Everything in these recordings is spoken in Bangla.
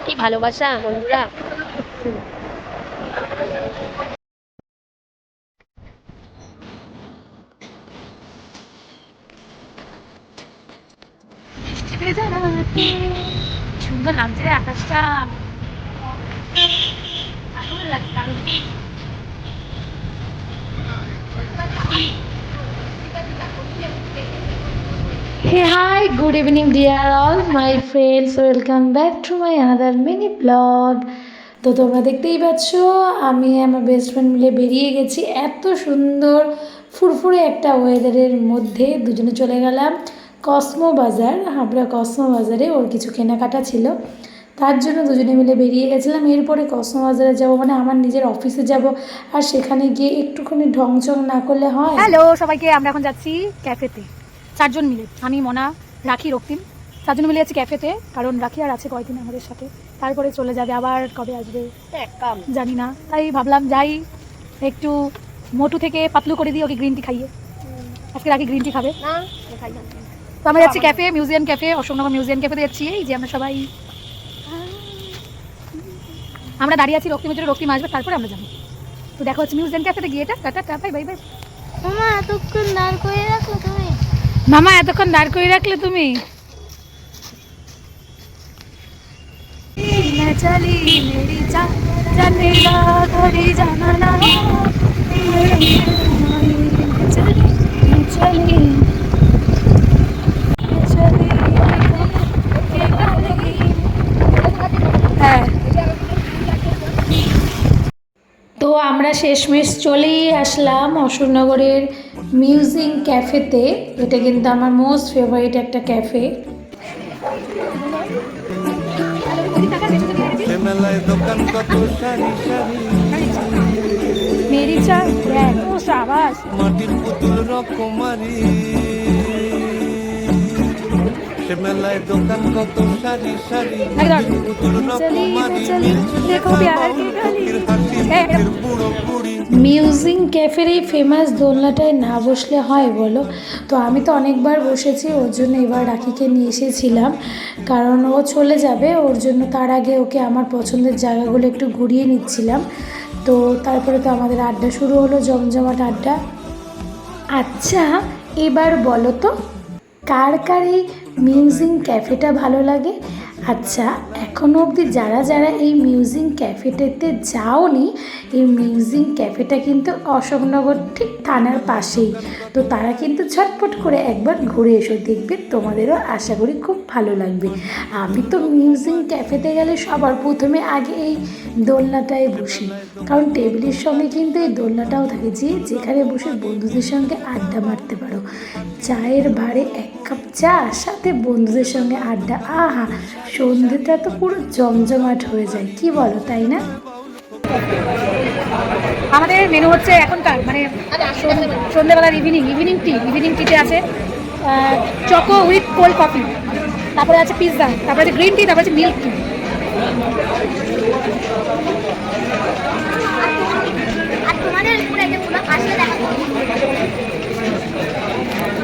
কি ভালোবাসা বন্ধুরা। সুন্দর লাগছে রে আকাশটা। দারুণ লাগছে, দারুণ। Hey, hi, good evening, dear all my friends. Welcome back to my another mini vlog. তো তোমরা দেখতেই পাচ্ছ আমি আমার বেস্ট ফ্রেন্ড মিলে বেরিয়ে গেছি এত সুন্দর ফুরফুরে একটা ওয়েদারের মধ্যে। দুজনে চলে গেলাম কসমো বাজার, হাবড়া কসমো বাজারে। ওর কিছু কেনাকাটা ছিল, তার জন্য দুজনে মিলে বেরিয়ে গেছিলাম। এরপরে কসমো বাজারে যাবো, মানে আমার নিজের অফিসে যাব, আর সেখানে গিয়ে একটুখানি ঢংচং না করলে হয়। হ্যালো সবাইকে, আমরা এখন যাচ্ছি ক্যাফেতে চারজন মিলে। আমি, মনা, রাখি, রক্তিম চারজন মিলে যাচ্ছি ক্যাফেতে, কারণ রাখি আর আছে কয়েকদিন আমাদের সাথে, তারপরে চলে যাবে। আবার কবে আসবে জানি না, তাই ভাবলাম যাই একটু মোটু থেকে পাতলু করে দিই, ওকে গ্রিন টি খাইয়ে। আজকে রাখি গ্রিন টি খাবে। তো আমরা যাচ্ছি cafe, museum cafe, Ashoknagar museum ক্যাফেতে যাচ্ছি। এই যে আমরা সবাই আমরা দাঁড়িয়ে আছি, রক্তিমের জন্য। রক্তিম আসবে, তারপরে আমরা যাবো। তো দেখা হচ্ছে মিউজিয়াম ক্যাফেতে গিয়ে। Tata, bye bye bye. মামা এতক্ষণ দাঁড় করে রাখলো তুমি? মামা এতক্ষণ দাঁড় করে রাখলে তুমি? চলি মেরি জানে ঘড়ি জানা না চলি চলি চলি। হ্যাঁ, তো আমরা শেষমেশ চলেই আসলাম অশোকনগরের মিউজিয়াম ক্যাফেতে। এটা কিন্তু আমার মোস্ট ফেভারিট একটা ক্যাফে। মেরি চা ও শাবাশ। মাটির পুতুল রকমারি, সে মেলায় দোকান কত সারি সারি, পুতুল রকমারি, দেখো প্যার কি গালি। বুড়ো বুড়ি। মিউজিয়াম ক্যাফের এই ফেমাস দোলনাটায় না বসলে হয় বলো? তো আমি তো অনেকবার বসেছি, ওর জন্য এবার রাখিকে নিয়ে এসেছিলাম, কারণ ও চলে যাবে। ওর জন্য তার আগে ওকে আমার পছন্দের জায়গাগুলো একটু ঘুরিয়ে নিচ্ছিলাম। তো তারপরে তো আমাদের আড্ডা শুরু হলো, জমজমাট আড্ডা। আচ্ছা, এবার বলো তো কার কার এই মিউজিয়াম ক্যাফেটা ভালো লাগে? আচ্ছা, এখনও অবধি যারা যারা এই মিউজিয়াম ক্যাফেটাতে যাওনি, এই মিউজিয়াম ক্যাফেটা কিন্তু অশোকনগর ঠিক থানার পাশেই। তো তারা কিন্তু ঝটপট করে একবার ঘুরে এসো, দেখবে তোমাদেরও আশা করি খুব ভালো লাগবে। আমি তো মিউজিয়াম ক্যাফেতে গেলে সবার প্রথমে আগে এই দোলনাটায় বসি, কারণ টেবিলের সঙ্গে কিন্তু এই দোলনাটাও থাকে, যেখানে বসে বন্ধুদের সঙ্গে আড্ডা মারতে পারো। চায়ের ভারে এক কাপ চা, সাথে বন্ধুদের সঙ্গে আড্ডা, আহা, সন্ধ্যেটা তো পুরো জমজমাট হয়ে যায়, কি বলো, তাই না? আমাদের মেনু হচ্ছে এখনকার, মানে সন্ধ্যেবেলার ইভিনিং টিতে আছে চকো উইথ কোল্ড কফি, তারপরে আছে পিৎজা, তারপরে আছে গ্রিন টি, তারপরে আছে মিল্ক টি। আর তোমাদের পুরো আসলে দেখা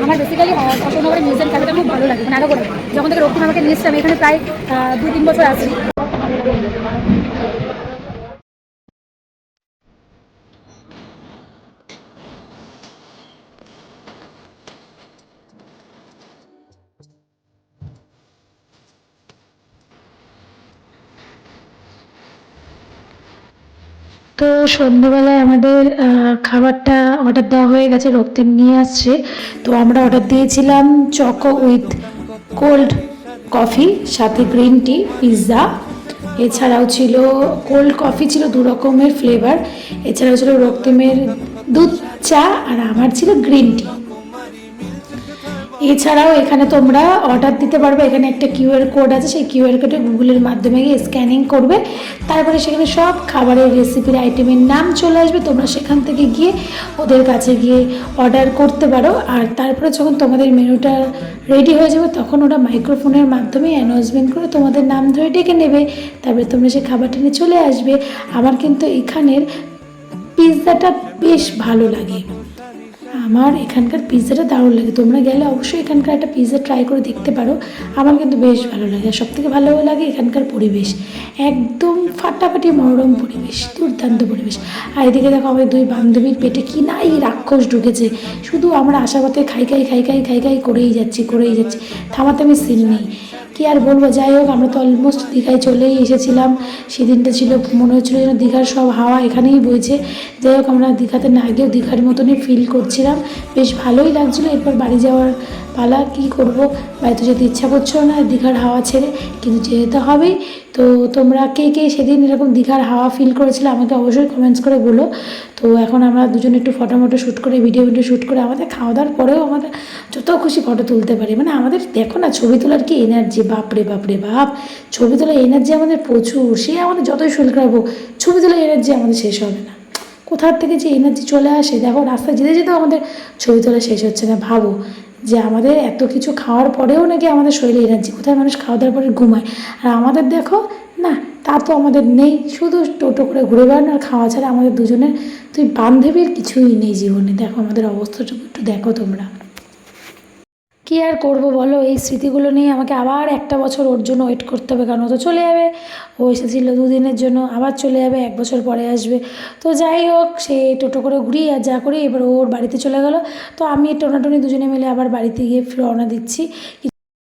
আমার বেসিক্যালি অশোকনগরের মিউজিয়াম ক্যাফেটা খুব ভালো লাগে, মানে আরও করে যখন থেকে রক্তিম আমাকে নিয়ে এসছে। আমি এখানে প্রায় 2-3 বছর আছি। তো সন্ধ্যেবেলায় আমাদের খাবারটা অর্ডার দেওয়া হয়ে গেছে, রক্তিম নিয়ে আসছে। তো আমরা অর্ডার দিয়েছিলাম চকো উইথ কোল্ড কফি, সাথে গ্রিন টি, পিৎজা। এছাড়াও ছিল কোল্ড কফি, ছিল 2 রকমের ফ্লেভার। এছাড়াও ছিল রক্তিমের দুধ চা, আর আমার ছিল গ্রিন টি। এছাড়াও এখানে তোমরা অর্ডার দিতে পারবে, এখানে একটা কিউআর কোড আছে, সেই কিউআর কোডে গুগলের মাধ্যমে গিয়ে স্ক্যানিং করবে, তারপরে সেখানে সব খাবারের রেসিপির আইটেমের নাম চলে আসবে। তোমরা সেখান থেকে গিয়ে ওদের কাছে গিয়ে অর্ডার করতে পারো। আর তারপরে যখন তোমাদের মেনুটা রেডি হয়ে যাবে, তখন ওরা মাইক্রোফোনের মাধ্যমে অ্যানাউন্সমেন্ট করে তোমাদের নাম ধরে ডেকে নেবে, তারপরে তোমরা সেই খাবারটা নিয়ে চলে আসবে। আমার কিন্তু এখানের পিৎজাটা বেশ ভালো লাগে, আমার এখানকার পিৎজাটা দারুণ লাগে, তোমরা গেলে অবশ্যই এখানকার একটা পিৎজা ট্রাই করে দেখতে পারো। আমার কিন্তু বেশ ভালো লাগে, আর সবথেকে ভালো লাগে এখানকার পরিবেশ, একদম ফাটাফাটি মনোরম পরিবেশ, দুর্দান্ত পরিবেশ। আর এদিকে দেখো আমাদের দুই বান্ধবীর পেটে কি নাই রাক্ষস ঢুকেছে, শুধু আমরা আশাপথে খাই করেই যাচ্ছি, থামাতে আমি সিন নেই। কি আর বলবো, যাই হোক আমরা তো অলমোস্ট দীঘায় চলেই এসেছিলাম। সেদিনটা ছিল, মনে হচ্ছিলো যেন দীঘার সব হাওয়া এখানেই বইছে। যাই হোক আমরা দীঘাতে না গিয়েও দীঘার মতনই ফিল করছিলাম, বেশ ভালোই লাগছিলো। এরপর বাড়ি যাওয়ার পালা, কী করব, বাড়িতে যেতে ইচ্ছা করছিল না দীঘার হাওয়া ছেড়ে, কিন্তু যেতে হবেই। তো তোমরা কে কে সেদিন এরকম দীঘার হাওয়া ফিল করেছিলে আমাকে অবশ্যই কমেন্টস করে বলো। তো এখন আমরা দুজনে একটু ফটো শ্যুট করে ভিডিও শ্যুট করে আমাদের খাওয়া দাওয়ার পরেও আমাদের যত খুশি ফটো তুলতে পারি। মানে আমাদের দেখো না ছবি তোলার কি এনার্জি, বাপরে বাপ, ছবি তোলার এনার্জি আমাদের প্রচুর। সে আমাদের যতই শরীর খারাপ হোক, ছবি তোলার এনার্জি আমাদের শেষ হবে না। কোথার থেকে যে এনার্জি চলে আসে, দেখো রাস্তায় যেতে যেতেও আমাদের ছবি তোলা শেষ হচ্ছে না। ভাবো যে আমাদের এত কিছু খাওয়ার পরেও নাকি আমাদের শরীরে এনার্জি, কোথায় মানুষ খাওয়া দাওয়ার পরে ঘুমায়, আর আমাদের দেখো না, তা তো আমাদের নেই, শুধু টোটো করে ঘুরে বেড়ানো আর খাওয়া ছাড়া আমাদের দুজনের তুই বান্ধবীর কিছুই নেই জীবনে। দেখো আমাদের অবস্থাটুকু একটু দেখো তোমরা। কী আর করবো বলো, এই স্মৃতিগুলো নিয়ে আমাকে আবার একটা বছর ওর জন্য ওয়েট করতে হবে, কারণ ও তো চলে যাবে। ও এসেছিল 2 দিনের জন্য, আবার চলে যাবে, 1 বছর পরে আসবে। তো যাই হোক, সে টোটো করে ঘুরি আর যা করি, এবার ওর বাড়িতে চলে গেল। তো আমি টোনাটুনি দুজনে মিলে আবার বাড়িতে গিয়ে রওনা দিচ্ছি।